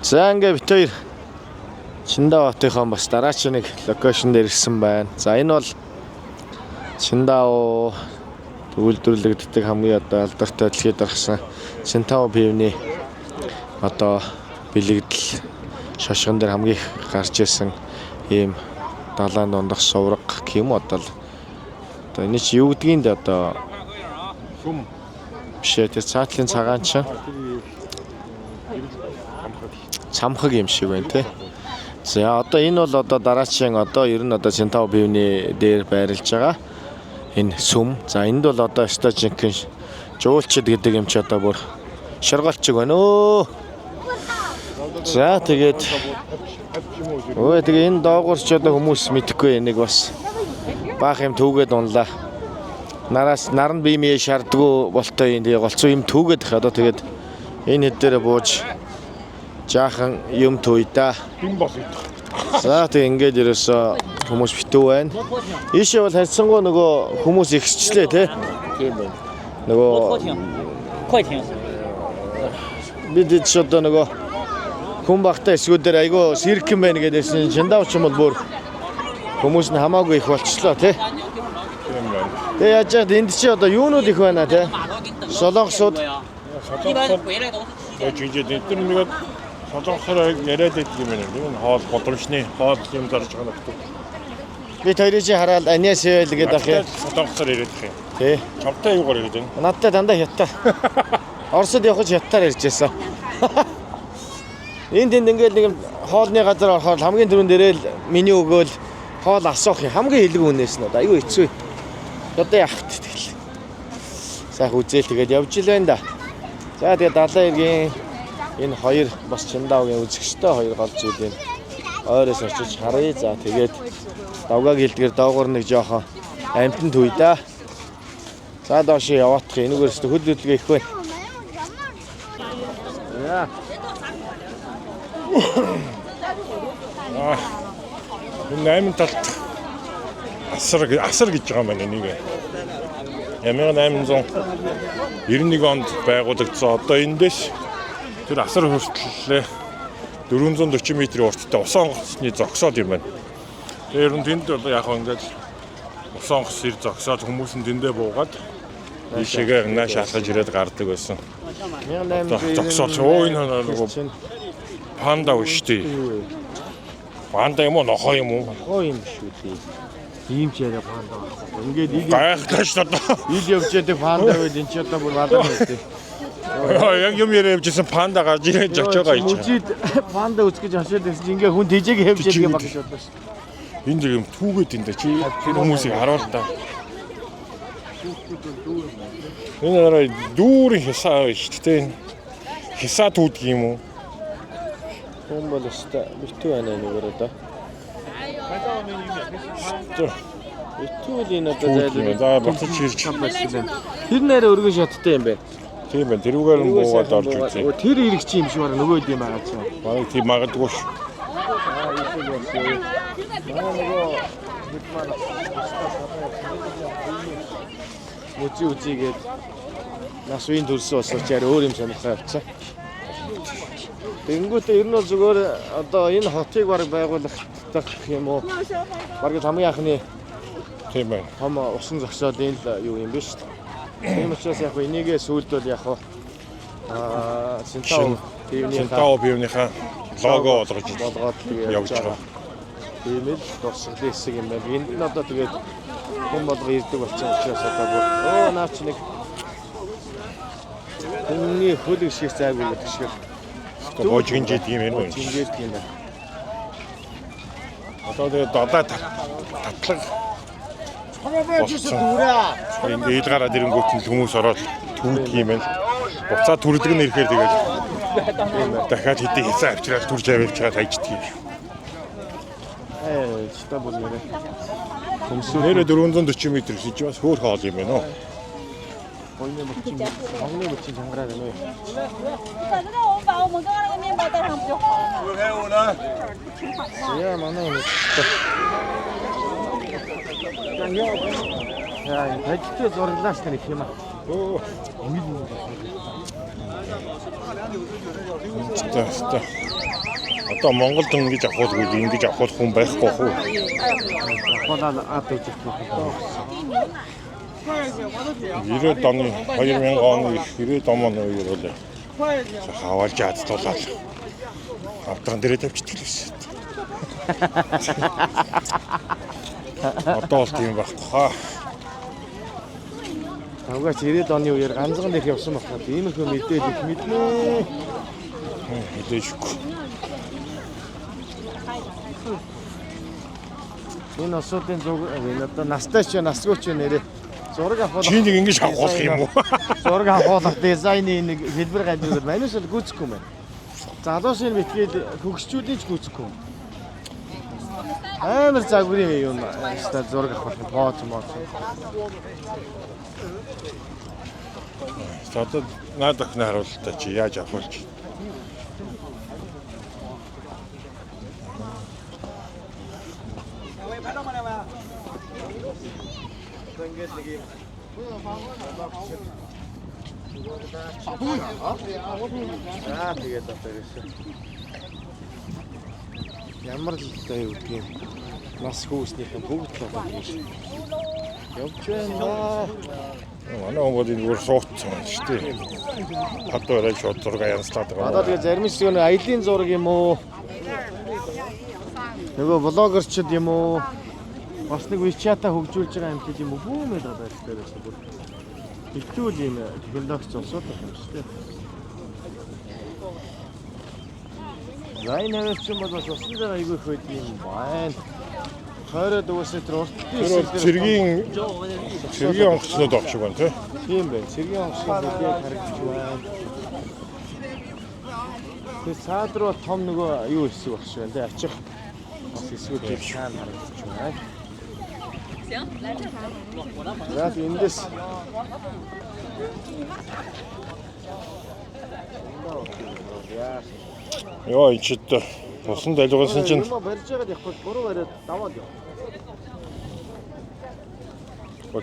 За ингээ бит хоёр Чиндаавтынхон бас дараач нэг локейшн дээр ирсэн байна. За энэ бол Чиндаав үйлдвэрлэгддэг хамгийн одоо алдартай дэлхийд гарсан Чинтао пивний одоо бэлэгдэл шошгон дээр хамгийн их гарч ирсэн ийм далайн дундах сувраг гэх юм одоо энэ чи юу гэдгийг дээ одоо сүм бишээ тэ цаатлын цагаан ч цамхаг юм шиг байна те. За одоо энэ бол одоо дараачийн одоо ер нь одоо Чинтао пивний дээр байрлаж байгаа энэ сүм. За энд бол одоо өстой жинхэнэ жуулчид гэдэг юм чи одоо бүр шаргалчиг байна өө. За тэгээд тэгээ энэ доогуурч одоо хүмүүс мэдхгүй нэг бас баах юм түүгээд унлаа. Наранд биемээ шаардгүй болтой юм тэгээ голцоо юм түүгээд одоо тэгээд энэ хэд дээр бууж жаахан юм тууй да. За тэг ингээд ерөөсө хүмүүс битүү байна. Ийшээ бол харьцангуй нөгөө хүмүүс ихсчлээ те. Тийм байна. Нөгөө бид ч одоо нөгөө хүн багтаа эсгүүдээр айгүй сэрхэн байна гэдээсэн Чиндаавч юм бол бүр хүмүүс нь хамаагүй их болчихлоо те. Тийм байна. Тэгээ яаж яад энд чи одоо юунууд их байна те. Солонгосууд. Солонгосоор яриад байдаг юм байна. Энэ хоол годамжны хоол юм зарж байгаа нөхдөг. Би хоёрыг хараад аниас байл гэдэг ах юм. Солонгосоор яриад их юм. Тий. Чамтай юугаар яриад байна? Надтай дандаа хятад. Оросд явах хятадаар ярьж байсан. Энд ингээд нэг хоолны газар орохоор хамгийн түрүүнд дээрэл меню өгөөл хоол асуух юм. Хамгийн хэлэг үнээс нь айгүй хэцүү. Одоо яах вэ? Сайхан үзээл тэгээд явж ил байна да. За тэгээд далайн иргэн энэ хоёр бас Чиндаавгийн үзэгчтэй хоёр гол зүйл юм. Ойроос очиж харъя. За тэгээд давгааг хэлдгэр доогуур нэг жоохон амтан төй да. За доош яваадах энүүгээрс хөл хөдөлгөө их байна. Яа. Энэ 8 талт асар гэж байгаа юм байна энийг. 1891 онд байгуулагдсан. Одоо эндээс тэр асар хүртэл 440 м урттай усонгосны зогсоод юм байна. Тэр нь тэнд бол яг ингээд усонгос ир зогсоод хүмүүс нь тэндээ буугаад ийшээгээ нааш алхаж ирээд гардаг байсан. 1890 зогсоод энэ нөгөө панда үштэй. Панда юм уу нохоо юм уу? Нохоо юм шүү дээ. Ийм ч яриа панда байна. Ингээд ил гайхтаж одоо ил явж яадаг панда байл энэ ч одоо бүр балан байдаг. Яг юм яриа явжсэн панда гарч ирээд жогчоо ич. Үжид панда үзгэж хашаад байсан чинь ингээ хүн тэжээг хэмж яадаг баг шууд байна. Энд юм түүгээд энэ чи тэр хүмүүсийг харуул та. Энэ арай дүүрэн хисаа шүү дээ. Хисаа түүдг юм уу? Хүмүүс өстой битүү байна нэгээр одоо. Битүүл энэ одоо зайлгүй. За батч ирж байна. Тэр нэрээ өргөн шаттай юм байна. Тийм байна. Тэрүүгээр нь буугаад орж үзье. Тэр ирэх чи юм шиг байна. Нөгөө юм байгаа ч. Бараг тийм магадгүй ш. Үзээд нас үеийн төрсөн бас учраас өөр юм сонирхол авчихсан. Тэнгүүтээ ер нь бол зүгээр одоо энэ хотыг баг байгуулах юм уу? Бараг хамгийн анхны тийм байна. Том усан зогсоод энэ л юу юм биш үү? Тийм учраас яг энийгээ сүүлд бол яг Чинтао пивнийхаа лого болгож явж байгаа. Тийм л дурсгалын хэсэг юм байна. Энд нь одоо тэгээд хүн болго ирдэг болсон учраас одоо бүр наач нэг хүний хөлөг шиг зайгүй гэдэг шиг боожгинжид юм байна. Боожгинжид юм байна. Одоо тэгээд додаа татлаг энэ ил гараад ирэнгүүт нь хүмүүс ороод түүдэг юм байна. Буцаа түрдэг нь ирэхээр тэгээд дахиад хэдий хязаа авчираад түрж авч чаад хайждаг юм. Чита бол нэрээ. Нэрээ 440 м хийж бас хөөр хоол юм байна уу? Хойны мөчийн чангараа гэнэ үү? Яа манай нэг. Яа, хэдтэй зураглаас нэг юм аа. Оо, энэ юм. Тэстэ. Одоо Монголд ингэж авах үгүй ингэж авах хүн байхгүй хөө. Авахлаа ад үзэх юм. 90-ад оны 2000 оны 90-ад оны үеэр бол хаваалж адцуулаад авдран дээрээ тавьчихдаг л байсан. Одоо бол тийм байхгүй хаа. Авгаач 90-ад оны үеэр ганцхан их явсан байна. Тийм их мэдээлэл мэднэ. Мэдээжгүй. Энэ осуудын зүг одоо настай ч насгүй ч нэрээ зураг авах. Чи нэг ингэж авах юм уу? Зураг авах дизайны нэг хэлбэр гадрууд манайс л гүйцэхгүй юм байна. Залуусын битгээд хөгсчүүдийн ч гүйцэхгүй. Амар загварын юм ста зураг авах бооц. Одоо надад охин харуултаа чи яаж авах вэ? Тэгээд атайсан. Ямар л таа юу гэх юм. Нас хүүснийхэн бүгд л байгаа юм шиг. Явж байна. Манай онгод энэ бүр суудсан байна шүү дээ. Хатаараа шууд зураг янзлаад байгаа. Одоо тэгээд зарим ч нэг аялын зураг юм уу? Нөгөө блогерчд юм уу? Бас нэг WeChat-а хөгжүүлж байгаа юм тийм үү? Бүүмэд одоо дээрээс бүр хэвчүүл юм технологич олсоод байна шүү дээ. Лайнер ч юм бол бас усан дээр айгүй их байд юм байна. Хойроод уусаа тэр урт цэргийн онгоцнууд авах шиг байна тийм байна. Цэргийн онгоцнууд үдээ харагдаж байна. Тэр цаад руу том нөгөө юу хэсэг багш байна тий ачих. Бас хэсгүүд шаан харагдаж байна. Яг эндээс Яа энэ ч тусан далгуулсан чинь барьж байгаад явах буруу бариад даваад яв.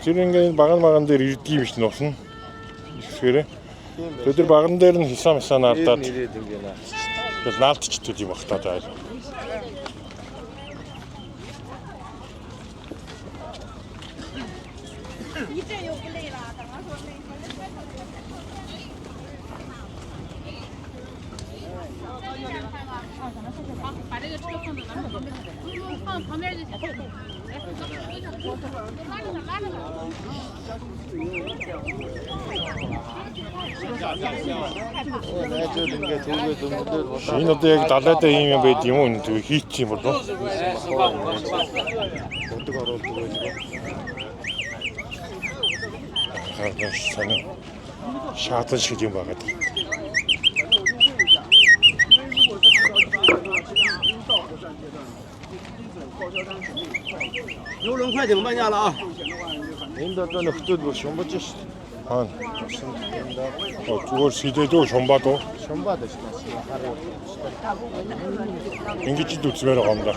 Тэр ингээд баган дээр ирдэг юм шиг нуусна. Ихсгэрээ. Тэр баган дээр нь хисам наадаад ирээд ингээд наа. тэгэл наалтчдаг юм бах та зайл. Энэ одоо яг далайдаа юм байд юм уу? Тэг хийчих юм болов уу? Бодог оруулдаг байлгүй. Санаа шаатан шиг юм байгаа. Энд одоо нөхдүүд бүр шумбаж шүү. Хаана? Зүгээр сидээдөө шумбаад уу? Шумбаад шүү. Ингэж дүцмээр байгаа юм да.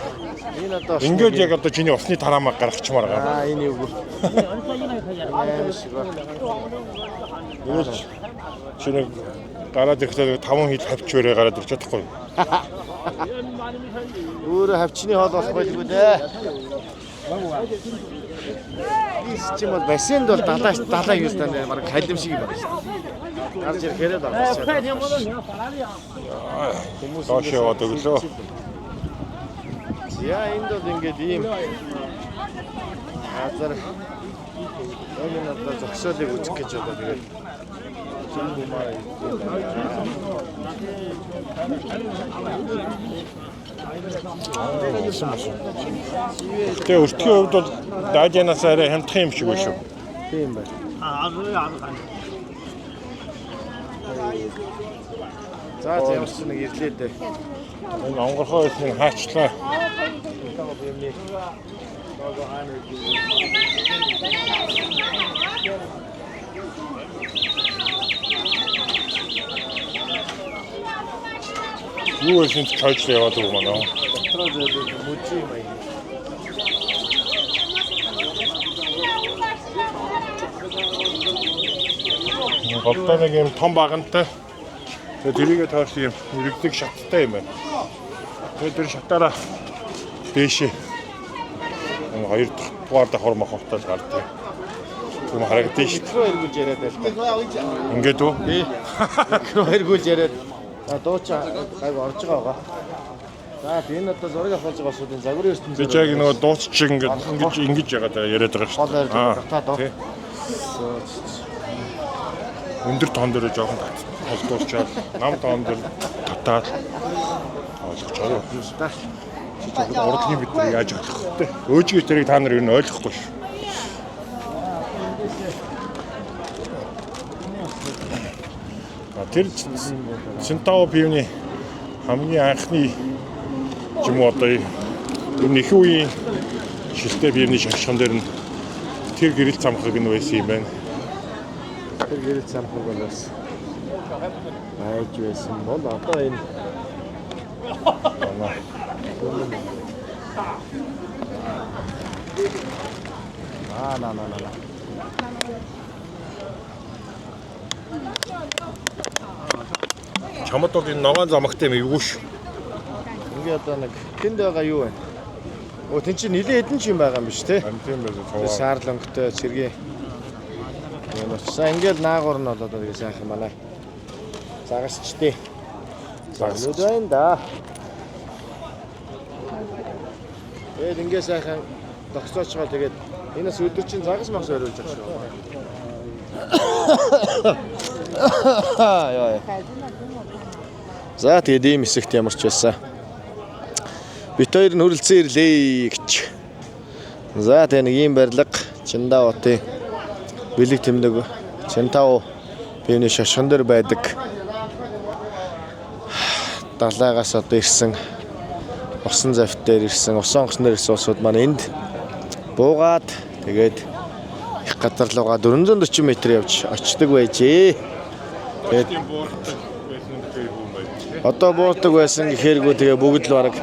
Энэ одоо Ингээд яг одоо чиний усны тараамаа гаргачмаар байгаа. энэ юу. Чиний гараад ирэхдээ 5 хил хавчвэрээ гараад ирч чадахгүй. Өөрөө хавчны хоол болох байлгүй дээ. Ის ч юм бол бассейнд бол далаа юу стан баг халим шиг юм байна шүү. Гарч ирэхээр л авчихсан. Хүмүүс доош яваад өглөө. Яа энд бол ингээд ийм азар яг энэ одоо зогсоолыг үзэх гэж одоо тэгээд Тэгээ өртгийн хувьд бол даажанаас арай хямдхан юм шиг байна шүү. Тийм байна. За ямарч нэг ирлээ дээ. Энэ онгорхоо их хаачлаа. Юу эсэнт чойч яваад байгаа маа. Дотроо зөв мужи юм аа. Голтой нэг юм том багантай. Тэгээ тэрийгэ тоош юм иргэдэг шаттай юм байна. Тэгээд тэр шатаараа дээшээ 2 дугаар давхар мохортол гардаг. Түм харагдсан шүү дээ. Эргүүлж яриад байлаа. Ингээд үү? Тий. Эргүүлж яриад дуучаа гайг орж байгаа. За би энэ одоо зураг авах гэж байгаа шүү дээ. Загварын ертөнцийн. Би яг нөгөө дууч шиг ингэж ягаад яриад байгаа шүү дээ. Аа. Өндөр тоон дээр жоохон холдуурчаад нам тоон дээр татаад ойлгож байгаа юм шүү дээ. Урдлын бид нар яаж ойлгох вэ? Өөжгөө тэрийг та нар юу н ойлгохгүй шүү. Тэр Центао пивны хамгийн анхны юм уу одоо энэ их үеийн шилтэй пивны шашхан дээр нь тэр гэрэл цамхаг нь байсан юм байна. Тэр гэрэл цамхаг болоос байж байсан бол одоо энэ на. Чамд бол энэ ногоон замагтай юм эвгүй шүү. Ингээ одоо нэг тэнд байгаа юу вэ? Оо тэн чинь нилээ хэдэн ч юм байгаа юм биш те? Тийм байх. Саарлонгтой цэргийн. Энэ очсон. Ингээл наагур нь болоод тэгээ сайхан манай. Загасчтэй. Загсууд байна да. Тэгээд ингээ сайхан тогтоочгоо тэгээд энэс өдөр чинь загас махс өрөөлж байгаа шүү. Яа. За тэгээд ийм хэсэгт ямар ч байсан. Бид хоёр нь хүрэлцэн ирлээ гэж. За тэгээ нэг ийм барилга Чиндаа хотын бэлэг тэмдэг Центао пивны шашхан дээр байдаг. Далайгаас одоо ирсэн усан завт дээр ирсэн усан онгоцноор ирсэн усуд маань энд буугаад тэгээд их газар руугаа 440 м явж очдөг байжээ. Тэгээд одоо буурдаг байсан гэхээргүй тэгээ бүгд л бараг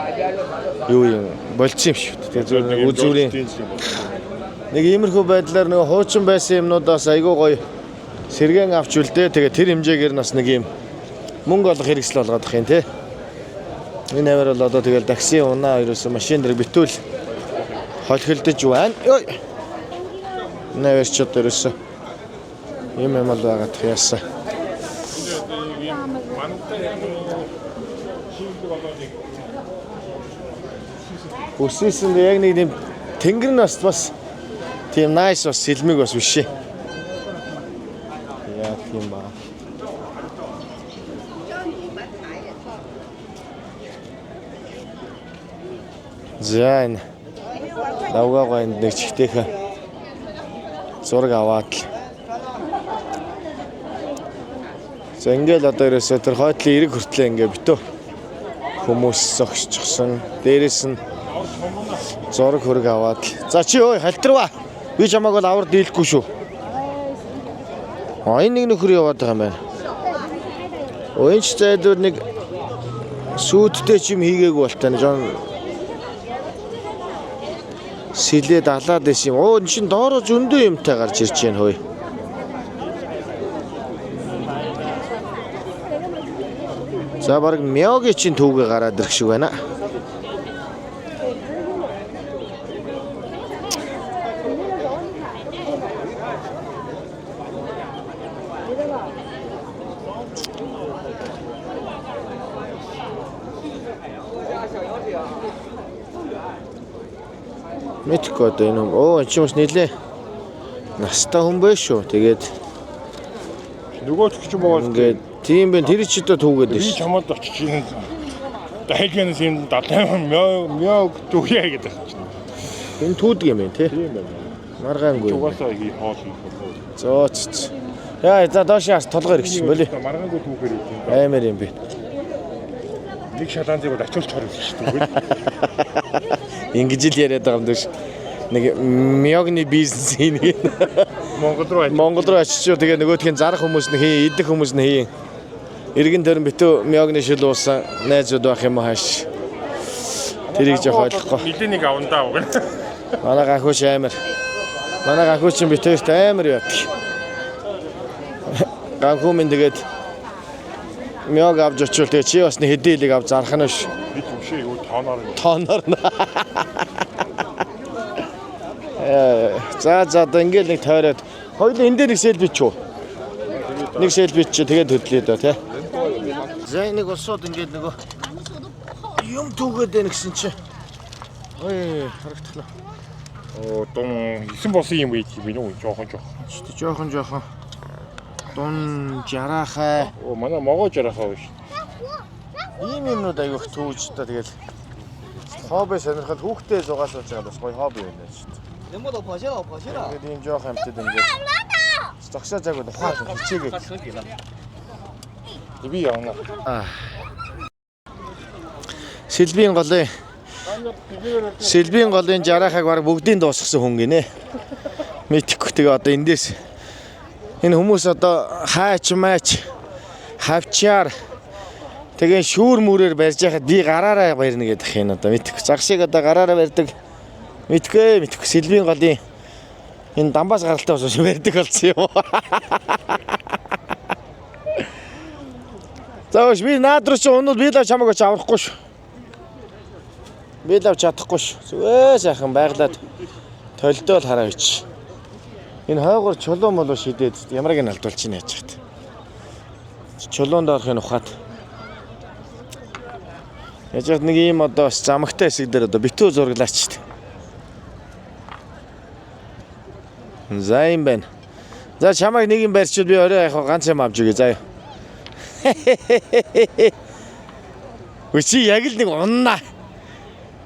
юу юм болцсон юм шүү. Тэгээ зүгээр үзүүрийн нэг иймэрхүү байдлаар нэг хуучин байсан юмнуудаас айгүй гоё сэргэн авч үлдээ. Тэгээ тэр хэмжээгээр нас нэг юм мөнгө олох хэрэгсэл болгоод их юм те. Энэ аваар бол одоо тэгэл такси унаа ерөөсөө машин дээр битүүл холхилдож байна. Ой. Навэр ч одоо ерөөсөө юм л байгаад яасан. Үсээсэнд яг нэг тийм тэнгэр нь бас тийм nice бас сэлмиг бас биш ээ. Яа тийм ба. Зэн. Давгаа энд нэг чихтэйхэн зураг аваад л. За ингээл одоо ерөөсөө тэр хойтлын эрэг хүртлээ ингээ битөө хүмүүс зогсчихсон. Дээрээс нь зураг хөрөг аваад л. За чи ой халтрваа. Би чамааг бол авар дийлэхгүй шүү. Энэ нэг нөхөр яваад байгаа юм байна. Оинч зайдвар нэг сүйдтэй ч юм хийгээгүй болтой. Жон сэлээ далаад байсан юм. Энэ чин доороо зөндөө юмтай гарч ирж байна хөөе. За баг мяогийн чин түүгээ гараад ирэх шиг байна. Мэдгүй одоо энэ энэ ч юмс нэлээ настай хүн байх шүү. Тэгээд нөгөө ч юм бол ингээд тийм бэ тэр чи одоо түүгээд би чамд очиж энэ дайгнаас юм 70 мяог түүхээ гэдэг чинь. Энэ түүдэг юм байна те. Тийм байна. Маргаангүй. Угаасаа хий хоол. Зөөц. Яа за доошоос толгой ирчих болий. Маргаангүй түүхээр юм. Аймаар юм бэ. Нэг шалаанцыг бол ачуулж харах шүү дээ. Ингэж л яриад байгаа юм дээш. Нэг мяогны бизнес хийнэ. Монгол руу очиж тэгээ нөгөөдхийн зарах хүмүүс нь хий, идэх хүмүүс нь хий. Иргэн төрн битүү мяогны шил уусан найзууд байх юм хааш. Тэрийг жоох ойлгохгүй. Нилэнийг авандаа уг. Манай гахууч аймар. Манай гахууч битүүрт аймар явдаг. Гахуу минь тэгээд мёг авч очивол тэгээ чи бас нэг хэдийлийг авч зарах нь биш. Би түшээ юу тооноор. Тооноор. За одоо ингээл нэг тойроод хоёул энэ дээр нэг селфи ч үү. Нэг селфи ч тэгээд хөдлөе доо тий. За нэг улсууд ингээд нөгөө юм түүгээд байна гэсэн чи. Ой харагдана. Оо дун 9 босын юм ийж би нүү жоохон. Жоохон. Дун жарахаа. Оо манай могоо жарахаа биш. Ийм юмнууд аявих түүж та тэгэл хобби сонирхол хүүхдээ зугаас болж байгаа бас гоё хобби байна шүү дээ. Нэмээд пашира. Тэгээд ийм жоох амтд ингээд зогсоо загвар ухаад хичээгээд. Би явна. Сэлбийн голын жарахаг баг бүгдийн дуусгасан хүн гинэ. Мэдхгүй тэгээ одоо эндээс энэ хүмүүс одоо хаач maaч хавчаар тэгээ шүүр мүрээр барьж яхад би гараараа барьна гэдэг юм одоо мэдхгүй. Загшиг одоо гараараа барьдаг. Мэдгүй Сэлбийн голын энэ дамбаас гаралтай бас барьдаг болсон юм. Заавал би наад руу чи унууд би л чамайг ч аврахгүй шүү. Би л авч чадахгүй шүү. Зүгээр сайхан байглаад толдоол хараа бич. Энэ хойгоор чулуун молоо шидээд ямарыг нь алдуулж ийн яаж хат. Чулуунд орохын ухаад. Яаж яг нэг ийм одоо замагтай хэсэг дээр одоо битүү зурглаач. За юм байна. За чамайг нэг юм барьчвал би орой яг ганц юм авч өгье заа. Үчи яг л нэг уннаа.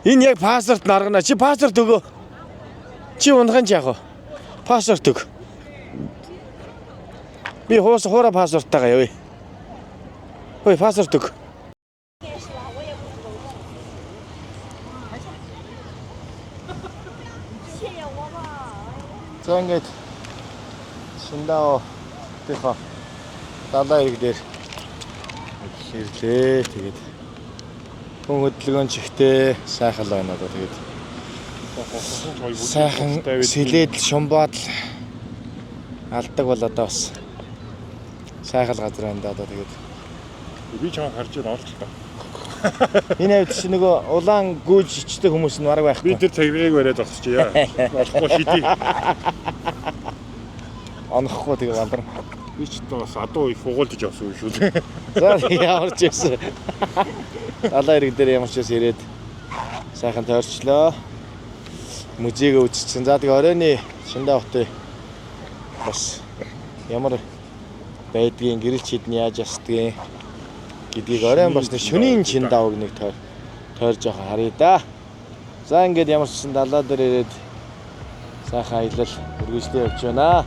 Энэ яг паспорт наргана. Чи паспорт өгөө. Чи унахын ч яг уу. Паспорт өг. Би хуура паспорттайгаа явъя. Ой, паспорт өг. За ингээд шиндаа тийхээ далаа ирэг дээр ирлээ. Тэгээд хүн хөдөлгөөн чихтэй сайхан байна одоо тэгээд сайхан сэлээд шумбаад алдаг бол одоо бас сайхан газар байна да одоо тэгээд би чамайг харж ирэн олж та. Энэ хэвд чи нөгөө улаан гүйж ичдэг хүмүүс нь бараг байхгүй. Би тэр цагийг бариад зогсож яа. Болохгүй шидий. Онохгүй тэгээ балар. Би ч бас адуу их угуулдаж авсан юм шүү дээ. За ямар ч байсан. Далаа ирэг дээр ямар ч байсан ирээд сайхан тойрчлоо. Музейг үзчихсэн. За тэгээ оройны Шиндаа хотын бас ямар байдгийн гэрэл чид нь яаж ястгийг гэдгийг оройн бас нэг шөнийн Шиндааг нэг тойрж байгаа харъя да. За ингээд ямар ч чин далаа дээр ирээд сайхан аялал үргэлжлээ явж байна.